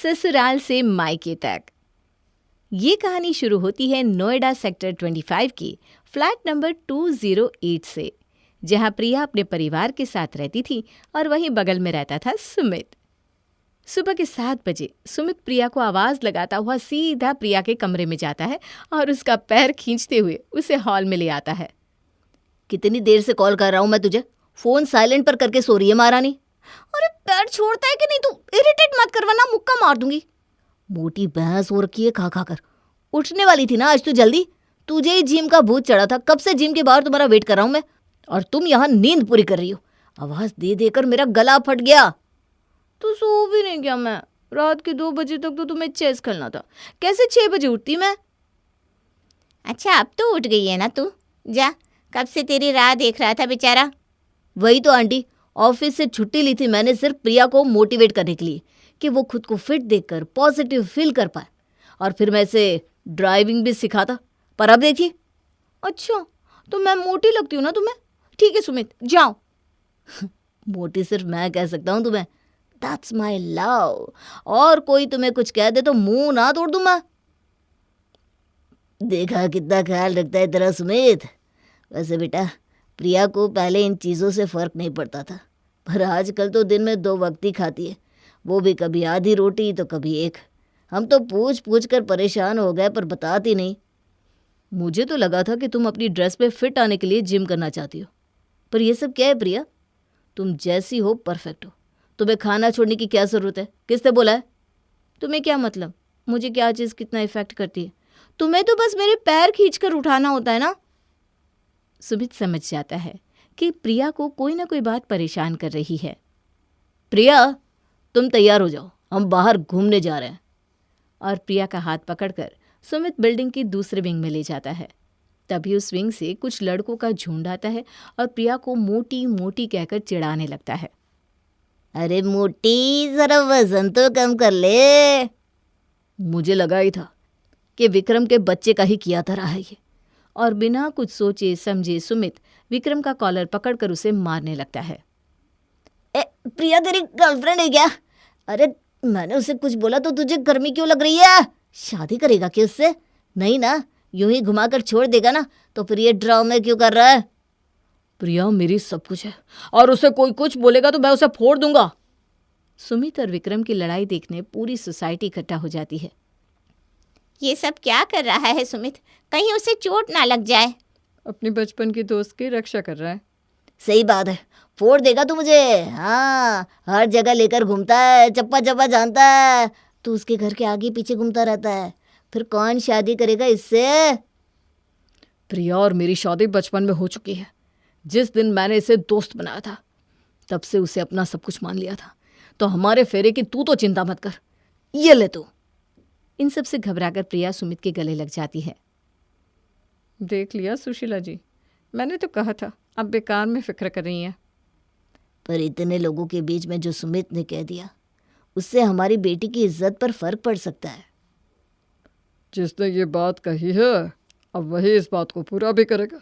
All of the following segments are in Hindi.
ससुराल से मायके तक। ये कहानी शुरू होती है नोएडा सेक्टर 25 की फ्लैट नंबर 208 से, जहां प्रिया अपने परिवार के साथ रहती थी और वहीं बगल में रहता था सुमित। सुबह के 7 बजे सुमित प्रिया को आवाज लगाता हुआ सीधा प्रिया के कमरे में जाता है और उसका पैर खींचते हुए उसे हॉल में ले आता है। कितनी देर से कॉल कर रहा हूं मैं तुझे, फोन साइलेंट पर करके सो रही है महारानी। अरे पैर छोड़ता है कि नहीं तू, इरिटेट मत कर वरना मुक्का मार दूंगी। मोटी भैंस हो रखी है खा खा कर। उठने वाली थी ना आज तू जल्दी, तुझे ही जिम का भूत चढ़ा था। कब से जिम के बाहर तुम्हारा वेट कर रहा हूं मैं, और तुम यहाँ नींद पूरी कर रही हो। आवाज दे देकर मेरा गला फट गया। तो सो भी नहीं गया मैं, रात के 2 बजे तक तो तुम्हें चेस खेलना था, कैसे 6 बजे उठती मैं। अच्छा अब तो उठ गई है ना तू, जा, कब से तेरी राह देख रहा था बेचारा। वही तो आंटी, ऑफिस से छुट्टी ली थी मैंने सिर्फ प्रिया को मोटिवेट करने के लिए कि वो खुद को फिट देखकर पॉजिटिव फील कर पाए, और फिर मैं इसे ड्राइविंग भी सिखाता। पर अब देखिए। अच्छा तो मैं मोटी लगती हूँ ना तुम्हें। ठीक है सुमित, जाओ। मोटी सिर्फ मैं कह सकता हूँ तुम्हें, दैट्स माई लव। और कोई तुम्हें कुछ कह दे तो मुंह ना तोड़ दूं मैं। देखा कितना ख्याल रखता है तेरा सुमित। वैसे बेटा, प्रिया को पहले इन चीज़ों से फ़र्क नहीं पड़ता था, पर आजकल तो दिन में 2 वक्त ही खाती है, वो भी कभी आधी रोटी तो कभी एक। हम तो पूछ पूछ कर परेशान हो गए, पर बताती नहीं। मुझे तो लगा था कि तुम अपनी ड्रेस पे फिट आने के लिए जिम करना चाहती हो, पर यह सब क्या है प्रिया? तुम जैसी हो परफेक्ट हो, तुम्हें खाना छोड़ने की क्या ज़रूरत है? किसने बोला है? तुम्हें क्या मतलब मुझे क्या चीज़ कितना इफेक्ट करती है? तुम्हें तो बस मेरे पैर खींचकर उठाना होता है ना। सुमित समझ जाता है कि प्रिया को कोई ना कोई बात परेशान कर रही है। प्रिया, तुम तैयार हो जाओ, हम बाहर घूमने जा रहे हैं। और प्रिया का हाथ पकड़कर सुमित बिल्डिंग की दूसरे विंग में ले जाता है। तभी उस विंग से कुछ लड़कों का झुंड आता है और प्रिया को मोटी मोटी कहकर चिढ़ाने लगता है। अरे मोटी, जरा वजन तो कम कर ले। मुझे लगा ही था कि विक्रम के बच्चे का ही किया था रहा है ये। और बिना कुछ सोचे समझे सुमित विक्रम का कॉलर पकड़कर उसे मारने लगता है। प्रिया तेरी गर्लफ्रेंड है क्या? अरे मैंने उसे कुछ बोला तो तुझे गर्मी क्यों लग रही है? शादी करेगा क्या उससे? नहीं ना, यूं ही घुमाकर छोड़ देगा ना, तो फिर ये ड्रामे क्यों कर रहा है? प्रिया मेरी सब कुछ है, और उसे कोई कुछ बोलेगा तो मैं उसे फोड़ दूंगा। सुमित और विक्रम की लड़ाई देखने पूरी सोसाइटी इकट्ठा हो जाती है। ये सब क्या कर रहा है सुमित, कहीं उसे चोट ना लग जाए। अपनी बचपन की दोस्त की रक्षा कर रहा है। सही बात है, फोड़ देगा तू मुझे। हाँ, हर जगह लेकर घूमता है, चप्पा चप्पा जानता है। तू उसके घर के आगे पीछे घूमता रहता है, फिर कौन शादी करेगा इससे? प्रिया और मेरी शादी बचपन में हो चुकी है। जिस दिन मैंने इसे दोस्त बनाया था तब से उसे अपना सब कुछ मान लिया था, तो हमारे फेरे की तू तो चिंता मत कर। ये ले तू। इन सब से घबराकर प्रिया सुमित के गले लग जाती है। देख लिया सुशीला जी, मैंने तो कहा था, अब बेकार में फिक्र कर रही हैं। पर इतने लोगों के बीच में जो सुमित ने कह दिया, उससे हमारी बेटी की इज्जत पर फर्क पड़ सकता है। जिसने ये बात कही है अब वही इस बात को पूरा भी करेगा।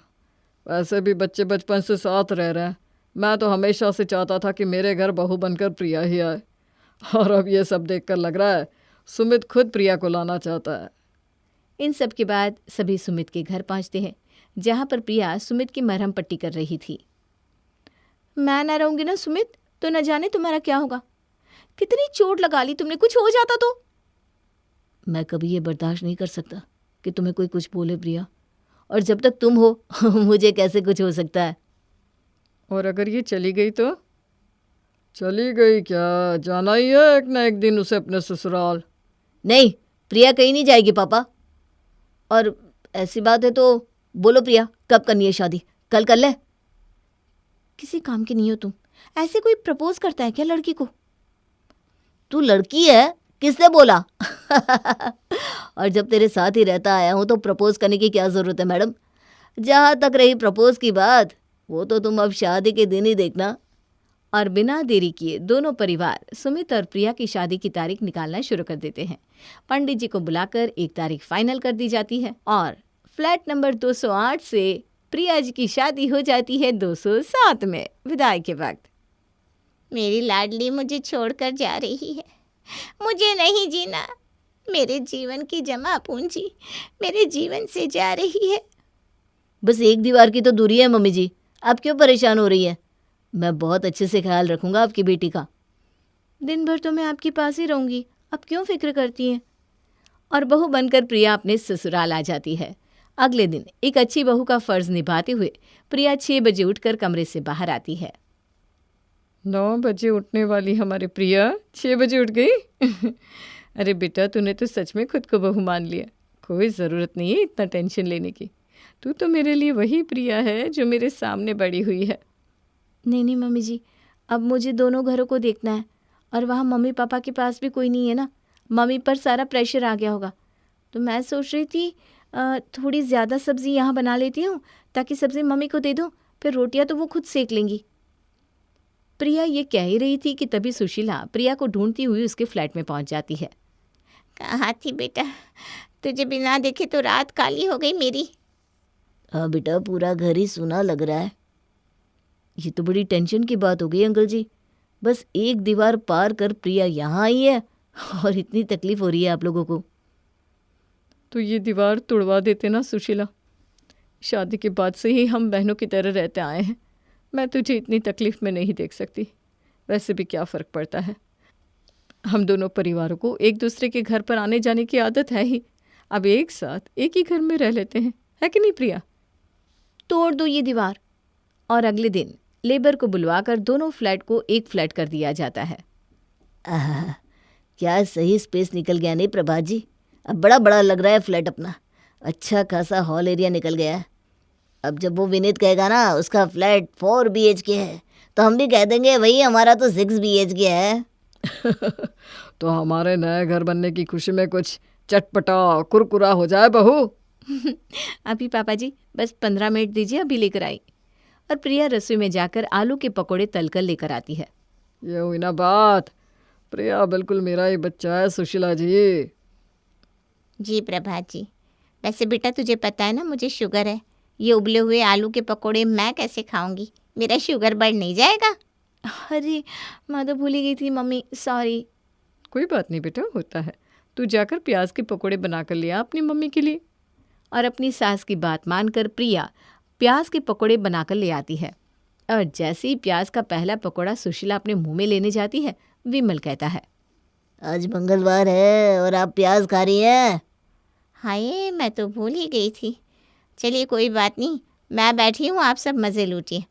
वैसे भी बच्चे बचपन से साथ रह रहे हैं। मैं तो हमेशा से चाहता था कि मेरे घर बहू बनकर प्रिया ही आए, और अब ये सब देखकर लग रहा है सुमित खुद प्रिया को लाना चाहता है। इन सब के बाद सभी सुमित के घर पहुंचते हैं, जहां पर प्रिया सुमित की मरहम पट्टी कर रही थी। मैं ना रहूंगी ना सुमित, तो न जाने तुम्हारा क्या होगा। कितनी चोट लगा ली तुमने, कुछ हो जाता तो। मैं कभी ये बर्दाश्त नहीं कर सकता कि तुम्हें कोई कुछ बोले प्रिया, और जब तक तुम हो मुझे कैसे कुछ हो सकता है? और अगर ये चली गई तो? चली गई क्या, जाना ही है एक ना एक दिन उसे अपने ससुराल। नहीं, प्रिया कहीं नहीं जाएगी पापा। और ऐसी बात है तो बोलो प्रिया, कब करनी है शादी? कल कर ले। किसी काम की नहीं हो तुम। ऐसे कोई प्रपोज करता है क्या लड़की को? तू लड़की है, किसने बोला? और जब तेरे साथ ही रहता आया हूं तो प्रपोज करने की क्या जरूरत है मैडम? जहां तक रही प्रपोज की बात, वो तो तुम अब शादी के दिन ही देखना। और बिना देरी किए दोनों परिवार सुमित और प्रिया की शादी की तारीख निकालना शुरू कर देते हैं। पंडित जी को बुलाकर एक तारीख फाइनल कर दी जाती है और फ्लैट नंबर 208 से प्रिया जी की शादी हो जाती है 207 में। विदाई के वक्त मेरी लाडली मुझे छोड़कर जा रही है, मुझे नहीं जीना। मेरे जीवन की जमा पूंजी मेरे जीवन से जा रही है। बस एक दीवार की तो दूरी है मम्मी जी, आप क्यों परेशान हो रही है? मैं बहुत अच्छे से ख्याल रखूंगा आपकी बेटी का। दिन भर तो मैं आपके पास ही रहूंगी, आप क्यों फिक्र करती हैं? और बहू बनकर प्रिया अपने ससुराल आ जाती है। अगले दिन एक अच्छी बहू का फर्ज निभाते हुए प्रिया 6 बजे उठकर कमरे से बाहर आती है। 9 बजे उठने वाली हमारी प्रिया 6 बजे उठ गई। अरे बेटा, तूने तो सच में खुद को बहू मान लिया। कोई ज़रूरत नहीं है इतना टेंशन लेने की। तू तो मेरे लिए वही प्रिया है जो मेरे सामने बड़ी हुई है। नहीं मम्मी जी, अब मुझे दोनों घरों को देखना है और वहाँ मम्मी पापा के पास भी कोई नहीं है ना। मम्मी पर सारा प्रेशर आ गया होगा। तो मैं सोच रही थी थोड़ी ज़्यादा सब्ज़ी यहाँ बना लेती हूँ ताकि सब्ज़ी मम्मी को दे दूँ, फिर रोटियाँ तो वो खुद सेक लेंगी। प्रिया ये कह ही रही थी कि तभी सुशीला प्रिया को ढूंढती हुई उसके फ्लैट में पहुँच जाती है। कहाँ थी बेटा? तुझे बिना देखे तो रात काली हो गई मेरी। हाँ बेटा, पूरा घर ही सूना लग रहा है। ये तो बड़ी टेंशन की बात हो गई अंकल जी। बस एक दीवार पार कर प्रिया यहाँ आई है और इतनी तकलीफ हो रही है आप लोगों को। तो ये दीवार तोड़वा देते ना सुशीला। शादी के बाद से ही हम बहनों की तरह रहते आए हैं। मैं तुझे इतनी तकलीफ़ में नहीं देख सकती। वैसे भी क्या फ़र्क पड़ता है, हम दोनों परिवारों को एक दूसरे के घर पर आने जाने की आदत है ही। अब एक साथ एक ही घर में रह लेते हैं, है कि नहीं प्रिया? तोड़ दो ये दीवार। और अगले दिन लेबर को बुलवाकर दोनों फ्लैट को एक फ्लैट कर दिया जाता है। आहा, क्या सही स्पेस निकल गया नहीं प्रभात जी। अब बड़ा बड़ा लग रहा है फ्लैट अपना। अच्छा खासा हॉल एरिया निकल गया है। अब जब वो विनीत कहेगा ना उसका फ्लैट 4 BHK है, तो हम भी कह देंगे वही हमारा तो 6 BHK है। तो हमारे नए घर बनने की खुशी में कुछ चटपटा कुरकुरा हो जाए बहू। अभी पापा जी बस 15 मिनट दीजिए, अभी लेकर आई। और प्रिया रसोई में जाकर आलू के पकोड़े तलकर लेकर आती है। ये हुई ना बात। प्रिया बिल्कुल मेरा ही बच्चा है सुशीला जी। जी प्रभात जी। वैसे बेटा तुझे पता है ना मुझे शुगर है। ये उबले हुए आलू के पकोड़े मैं कैसे खाऊंगी? मेरा शुगर बढ़ नहीं जाएगा? अरे मैं तो भूल ही गई थी मम्मी, सॉरी। कोई बात नहीं बेटा, होता है। तू जाकर प्याज के पकोड़े बना कर लिया अपनी मम्मी के लिए। और अपनी सास की बात मानकर प्रिया प्याज के पकोड़े बनाकर ले आती है। और जैसे ही प्याज का पहला पकोड़ा सुशीला अपने मुंह में लेने जाती है, विमल कहता है, आज मंगलवार है और आप प्याज खा रही हैं? हाय, मैं तो भूल ही गई थी। चलिए कोई बात नहीं, मैं बैठी हूँ, आप सब मज़े लूटिए।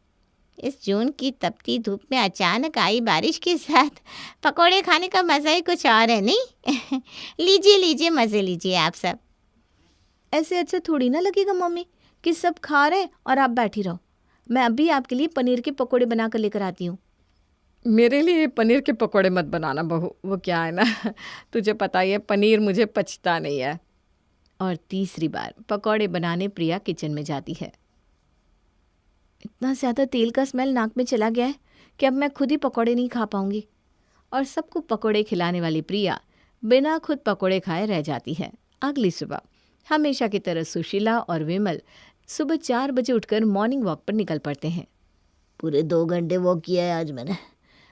इस जून की तपती धूप में अचानक आई बारिश के साथ पकोड़े खाने का मज़ा ही कुछ और है नहीं? लीजिए लीजिए, मज़े लीजिए आप सब। ऐसे अच्छा थोड़ी ना लगेगा मम्मी कि सब खा रहे हैं और आप बैठी रहो। मैं अभी आपके लिए पनीर के पकोड़े बना कर लेकर आती हूँ। मेरे लिए पनीर के पकोड़े मत बनाना बहू। वो क्या है ना, तुझे पता ही है पनीर मुझे पचता नहीं है। और तीसरी बार पकौड़े बनाने प्रिया किचन में जाती है। इतना ज़्यादा तेल का स्मेल नाक में चला गया है कि अब मैं खुद ही पकौड़े नहीं खा पाऊंगी। और सबको पकौड़े खिलाने वाली प्रिया बिना खुद पकौड़े खाए रह जाती है। अगली सुबह हमेशा की तरह सुशीला और विमल सुबह 4 बजे उठकर मॉर्निंग वॉक पर निकल पड़ते हैं। पूरे 2 घंटे वॉक किया है आज मैंने।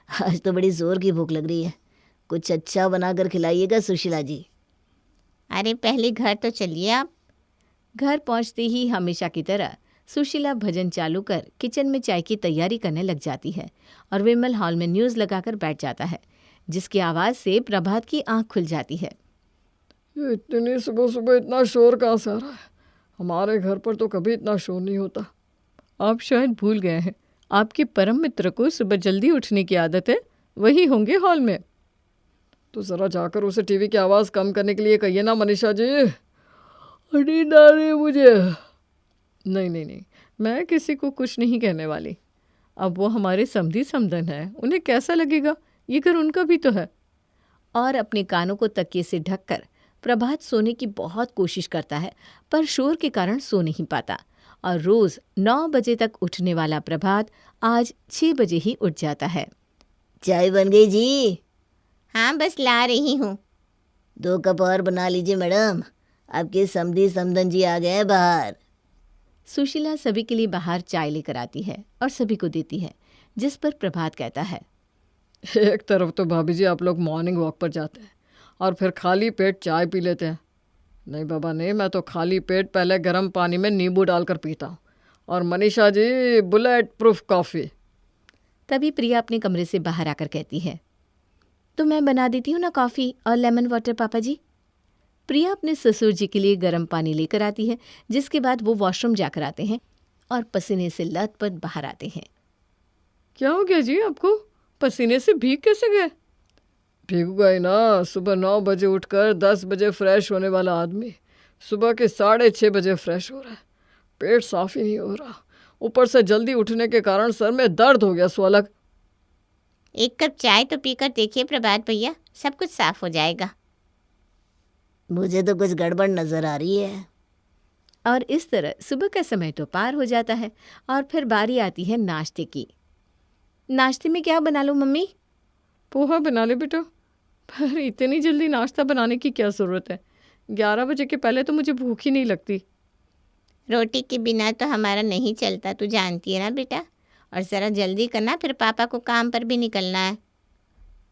आज तो बड़ी जोर की भूख लग रही है। कुछ अच्छा बनाकर खिलाइएगा सुशीला जी। अरे पहले घर तो चलिए आप। घर पहुंचते ही हमेशा की तरह सुशीला भजन चालू कर किचन में चाय की तैयारी करने लग जाती है और विमल हॉल में न्यूज़ लगाकर बैठ जाता है, जिसकी आवाज़ से प्रभात की आंख खुल जाती है। ये इतनी सुबह सुबह इतना शोर कहाँ से आ रहा है? हमारे घर पर तो कभी इतना शोर नहीं होता। आप शायद भूल गए हैं, आपके परम मित्र को सुबह जल्दी उठने की आदत है। वही होंगे हॉल में। तो ज़रा जाकर उसे टीवी की आवाज़ कम करने के लिए कहिए ना मनीषा जी। नींद आ रही है मुझे। नहीं नहीं नहीं, मैं किसी को कुछ नहीं कहने वाली। अब वो हमारे समधी समधन है, उन्हें कैसा लगेगा? ये घर उनका भी तो है। और अपने कानों को तकिए से ढककर प्रभात सोने की बहुत कोशिश करता है, पर शोर के कारण सो नहीं पाता। और रोज़ 9 बजे तक उठने वाला प्रभात आज 6 बजे ही उठ जाता है। चाय बन गई जी? हाँ बस ला रही हूँ। 2 कप और बना लीजिए मैडम, आपके समधी समधन जी आ गए हैं बाहर। सुशीला सभी के लिए बाहर चाय लेकर आती है और सभी को देती है, जिस पर प्रभात कहता है, एक तरफ तो भाभी जी आप लोग मॉर्निंग वॉक पर जाते हैं और फिर खाली पेट चाय पी लेते हैं। नहीं बाबा नहीं, मैं तो खाली पेट पहले गर्म पानी में नींबू डालकर पीता हूँ। और Manisha ji bullet proof coffee. तभी प्रिया अपने कमरे से बाहर आकर कहती है, तो मैं बना देती हूँ ना कॉफ़ी और लेमन वाटर पापा जी। प्रिया अपने ससुर जी के लिए गर्म पानी लेकर आती है, जिसके बाद वो वॉशरूम जाकर आते हैं और पसीने से लथपथ बाहर आते हैं। क्या हो गया जी आपको? पसीने से भीग कैसे गए? भीगूंगा ही ना। सुबह 9 बजे उठकर 10 बजे फ्रेश होने वाला आदमी सुबह के 6:30 बजे फ्रेश हो रहा है। पेट साफ ही नहीं हो रहा, ऊपर से जल्दी उठने के कारण सर में दर्द हो गया सो अलग। एक कप चाय तो पीकर देखिए प्रभात भैया, सब कुछ साफ हो जाएगा। मुझे तो कुछ गड़बड़ नजर आ रही है। और इस तरह सुबह का समय तो पार हो जाता है और फिर बारी आती है नाश्ते की। नाश्ते में क्या बना लूं मम्मी? पोहा बना ले बेटा। पर इतनी जल्दी नाश्ता बनाने की क्या ज़रूरत है? 11 बजे के पहले तो मुझे भूख ही नहीं लगती। रोटी के बिना तो हमारा नहीं चलता, तू जानती है ना बेटा। और ज़रा जल्दी करना, फिर पापा को काम पर भी निकलना है।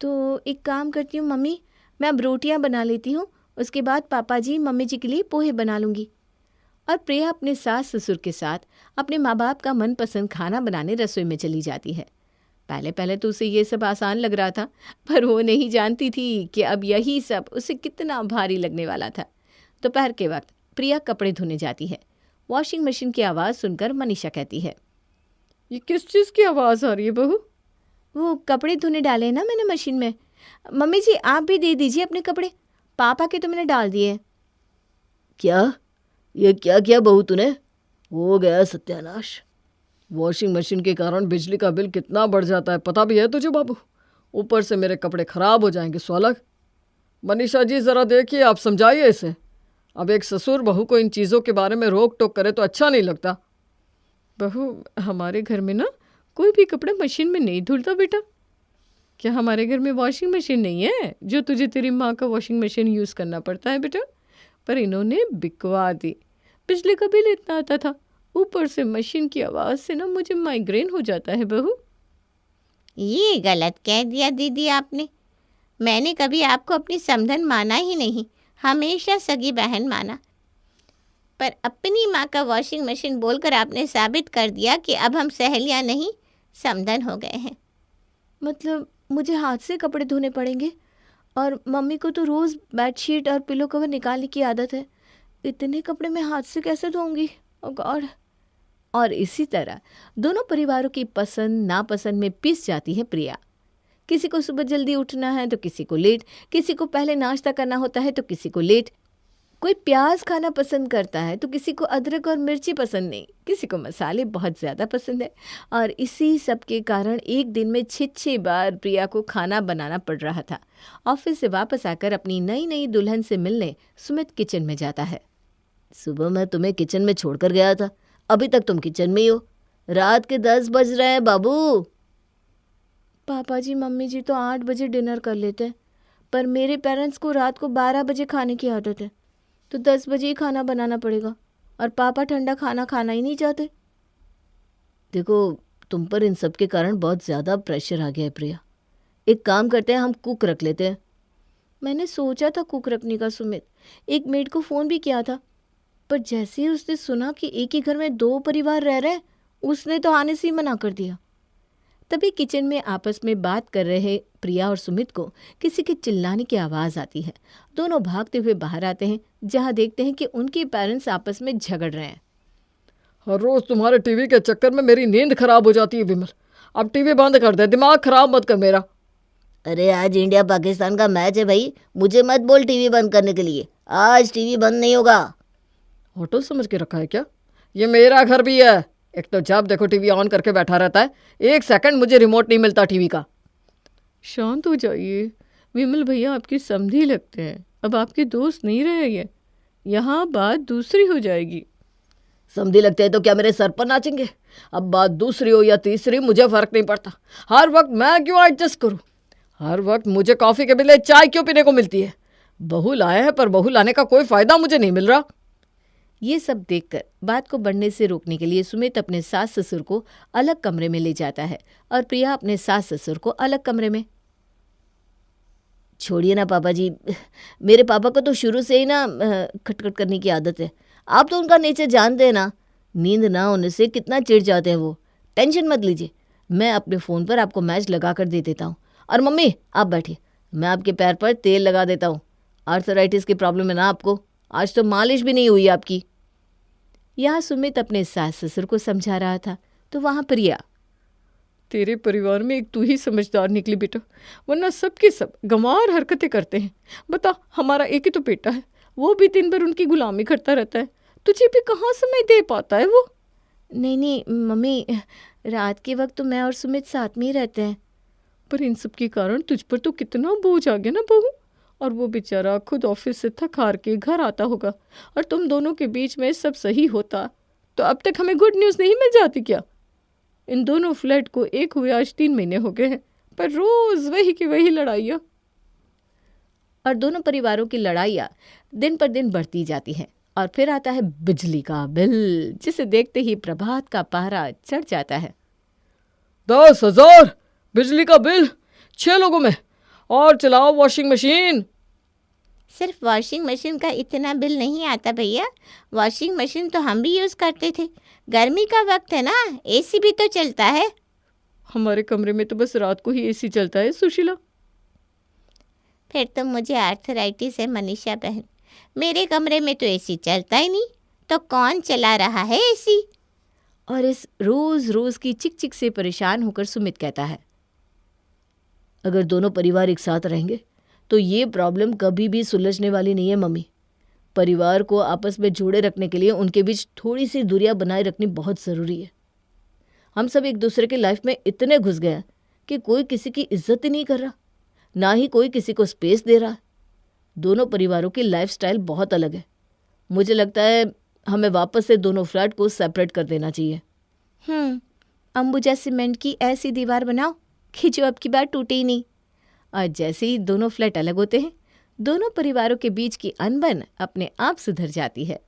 तो एक काम करती हूँ मम्मी, मैं अब रोटियाँ बना लेती हूँ, उसके बाद पापा जी मम्मी जी के लिए पोहे बना लूँगी। और प्रिया अपने सास ससुर के साथ अपने माँ बाप का मनपसंद खाना बनाने रसोई में चली जाती है। पहले पहले तो उसे ये सब आसान लग रहा था, पर वो नहीं जानती थी कि अब यही सब उसे कितना भारी लगने वाला था। दोपहर के वक्त प्रिया कपड़े धोने जाती है। वॉशिंग मशीन की आवाज़ सुनकर मनीषा कहती है, ये किस चीज़ की आवाज़ आ रही है बहू? वो कपड़े धोने डाले ना मैंने मशीन में। मम्मी जी आप भी दे दीजिए अपने कपड़े, पापा के तो मैंने डाल दिए। क्या? ये क्या किया बहू तूने? हो गया सत्यानाश। वॉशिंग मशीन के कारण बिजली का बिल कितना बढ़ जाता है पता भी है तुझे बाबू? ऊपर से मेरे कपड़े खराब हो जाएंगे सो अलग। मनीषा जी ज़रा देखिए, आप समझाइए इसे। अब एक ससुर बहू को इन चीज़ों के बारे में रोक टोक करे तो अच्छा नहीं लगता। बहू हमारे घर में ना कोई भी कपड़े मशीन में नहीं धुलता बेटा। क्या हमारे घर में वॉशिंग मशीन नहीं है जो तुझे तेरी माँ का वॉशिंग मशीन यूज़ करना पड़ता है बेटा? पर इन्होंने बिकवा दी। बिजली का बिल इतना आता था, ऊपर से मशीन की आवाज़ से ना मुझे माइग्रेन हो जाता है बहू। ये गलत कह दिया दीदी आपने। मैंने कभी आपको अपनी समधन माना ही नहीं, हमेशा सगी बहन माना। पर अपनी माँ का वॉशिंग मशीन बोलकर आपने साबित कर दिया कि अब हम सहेलियाँ नहीं समधन हो गए हैं। मतलब मुझे हाथ से कपड़े धोने पड़ेंगे? और मम्मी को तो रोज़ बेडशीट और पिलो कवर निकालने की आदत है, इतने कपड़े मैं हाथ से कैसे धोऊंगी? ओह गॉड। और इसी तरह दोनों परिवारों की पसंद नापसंद में पिस जाती है प्रिया। किसी को सुबह जल्दी उठना है तो किसी को लेट, किसी को पहले नाश्ता करना होता है तो किसी को लेट, कोई प्याज खाना पसंद करता है तो किसी को अदरक और मिर्ची पसंद नहीं, किसी को मसाले बहुत ज़्यादा पसंद है। और इसी सब के कारण एक दिन में 6 बार प्रिया को खाना बनाना पड़ रहा था। ऑफिस से वापस आकर अपनी नई नई दुल्हन से मिलने सुमित किचन में जाता है। सुबह मैं तुम्हें किचन में छोड़कर गया था, अभी तक तुम किचन में ही हो। रात के 10 बज रहे हैं बाबू। पापा जी मम्मी जी तो 8 बजे डिनर कर लेते हैं, पर मेरे पेरेंट्स को रात को 12 बजे खाने की आदत है, तो 10 बजे ही खाना बनाना पड़ेगा। और पापा ठंडा खाना खाना ही नहीं चाहते। देखो, तुम पर इन सब के कारण बहुत ज़्यादा प्रेशर आ गया है प्रिया। एक काम करते हैं, हम कुक रख लेते हैं। मैंने सोचा था कुक रखने का सुमित, एक मेड को फ़ोन भी किया था, पर जैसे ही उसने सुना कि एक ही घर में 2 परिवार रह रहे हैं, उसने तो आने से ही मना कर दिया। तभी किचन में आपस में बात कर रहे प्रिया और सुमित को किसी के चिल्लाने की आवाज़ आती है। दोनों भागते हुए बाहर आते हैं, जहां देखते हैं कि उनके पेरेंट्स आपस में झगड़ रहे हैं। हर रोज़ तुम्हारे टीवी के चक्कर में मेरी नींद खराब हो जाती है विमल। अब टीवी बंद कर दे, दिमाग खराब मत कर मेरा। अरे आज इंडिया पाकिस्तान का मैच है भाई, मुझे मत बोल टीवी बंद करने के लिए। आज टीवी बंद नहीं होगा। होटल समझ के रखा है क्या? ये मेरा घर भी है। एक तो जब देखो टीवी ऑन करके बैठा रहता है, एक सेकंड मुझे रिमोट नहीं मिलता टीवी का। शांत हो जाइए विमल भैया, आपकी समधी लगते हैं, अब आपके दोस्त नहीं रहे ये। यहाँ बात दूसरी हो जाएगी। समझी लगते हैं तो क्या मेरे सर पर नाचेंगे? अब बात दूसरी हो या तीसरी मुझे फर्क नहीं पड़ता। हर वक्त मैं क्यों एडजस्ट करूं? हर वक्त मुझे कॉफ़ी के बदले चाय क्यों पीने को मिलती है? बहू लाए हैं, पर बहू लाने का कोई फ़ायदा मुझे नहीं मिल रहा। ये सब देखकर बात को बढ़ने से रोकने के लिए सुमित अपने सास ससुर को अलग कमरे में ले जाता है और प्रिया अपने सास ससुर को अलग कमरे में। छोड़िए ना पापा जी, मेरे पापा को तो शुरू से ही ना खटखट करने की आदत है। आप तो उनका नेचर जानते हैं ना, नींद ना होने से कितना चिढ़ जाते हैं वो। टेंशन मत लीजिए, मैं अपने फ़ोन पर आपको मैच लगा कर दे देता हूँ। और मम्मी आप बैठिए, मैं आपके पैर पर तेल लगा देता हूँ। आर्थराइटिस की प्रॉब्लम है ना आपको, आज तो मालिश भी नहीं हुई आपकी। यहाँ सुमित अपने सास ससुर को समझा रहा था तो वहाँ प्रिया, तेरे परिवार में एक तू ही समझदार निकली बेटा, वरना सबके सब गंवार हरकतें करते हैं। बता, हमारा एक ही तो बेटा है, वो भी दिन भर उनकी गुलामी करता रहता है, तुझे भी कहाँ समय दे पाता है वो। नहीं मम्मी, रात के वक्त तो मैं और सुमित साथ में ही रहते हैं। पर इन सब के कारण तुझ पर तो कितना बोझ आ गया ना बहू। और वो बेचारा खुद ऑफिस से थक हार के घर आता होगा, और तुम दोनों के बीच में सब सही होता तो अब तक हमें गुड न्यूज़ नहीं मिल जाती क्या। इन दोनों फ्लैट को एक हुए आज 3 महीने हो गए हैं, पर रोज वही की वही लड़ाइयाँ। और दोनों परिवारों की लड़ाइयाँ दिन पर दिन बढ़ती जाती हैं। और फिर आता है बिजली का बिल, जिसे देखते ही प्रभात का पहरा चढ़ जाता है। 10,000 बिजली का बिल 6 लोगों में, और चलाओ वॉशिंग मशीन। सिर्फ वॉशिंग मशीन का इतना बिल नहीं आता भैया, वॉशिंग मशीन तो हम भी यूज़ करते थे। गर्मी का वक्त है ना, एसी भी तो चलता है। हमारे कमरे में तो बस रात को ही एसी चलता है सुशीला। फिर तो मुझे आर्थराइटिस है मनीषा बहन, मेरे कमरे में तो एसी चलता ही नहीं, तो कौन चला रहा है एसी। और इस रोज रोज की चिक चिक से परेशान होकर सुमित कहता है, अगर दोनों परिवार एक साथ रहेंगे तो ये प्रॉब्लम कभी भी सुलझने वाली नहीं है मम्मी। परिवार को आपस में जोड़े रखने के लिए उनके बीच थोड़ी सी दूरियां बनाए रखनी बहुत ज़रूरी है। हम सब एक दूसरे की लाइफ में इतने घुस गए हैं कि कोई किसी की इज्जत ही नहीं कर रहा, ना ही कोई किसी को स्पेस दे रहा। दोनों परिवारों की लाइफस्टाइल बहुत अलग है। मुझे लगता है हमें वापस से दोनों फ्लैट को सेपरेट कर देना चाहिए। अंबुजा सीमेंट की ऐसी दीवार बनाओ कि जो अब की बार टूटे ही नहीं। और जैसे ही दोनों फ्लैट अलग होते हैं, दोनों परिवारों के बीच की अनबन अपने आप सुधर जाती है।